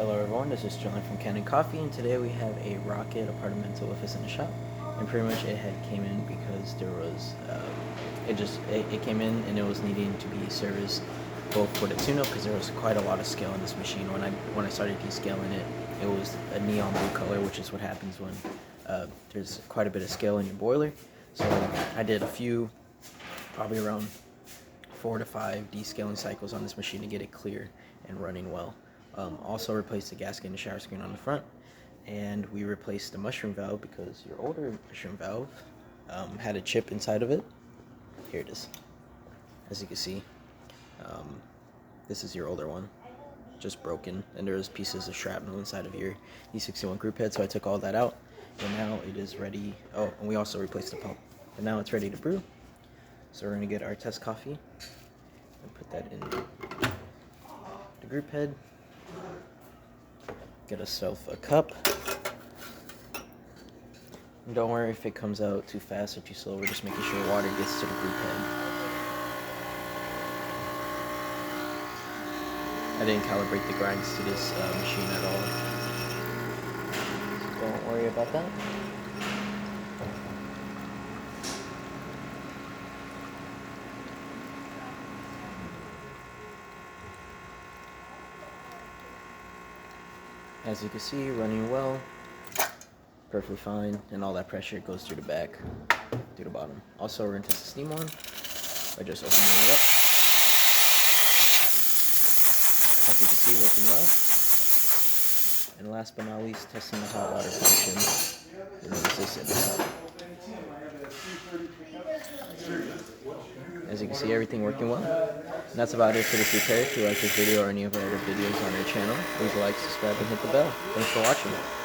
Hello everyone, this is John from Kanen Coffee, and today we have a Rocket Appartamento with us in the shop. And pretty much it had came in because there was, it came in and it was needing to be serviced both for the tune-up because there was quite a lot of scale in this machine. When I started descaling it, it was a neon blue color, which is what happens when there's quite a bit of scale in your boiler. So I did a few, probably around 4 to 5 descaling cycles on this machine to get it clear and running well. Also replaced the gasket and the shower screen on the front, and we replaced the mushroom valve because your older mushroom valve had a chip inside of it. Here it is. As you can see, this is your older one, just broken, and there's pieces of shrapnel inside of your E61 group head, so I took all that out, and now it is ready. Oh, and we also replaced the pump, and now it's ready to brew. So we're going to get our test coffee and put that in the group head. Get yourself a cup. And don't worry if it comes out too fast or too slow. We're just making sure water gets to the group head. I didn't calibrate the grinds to this machine at all. So don't worry about that. As you can see, running well, perfectly fine, and all that pressure goes through the back, through the bottom. Also, we're going to test the steam on by just opening it up. As you can see, working well. And last but not least, testing the hot water function. You notice this in the top. As you can see, everything working well. And that's about it for this repair. If you like this video or any of our other videos on our channel, please like, subscribe, and hit the bell. Thanks for watching.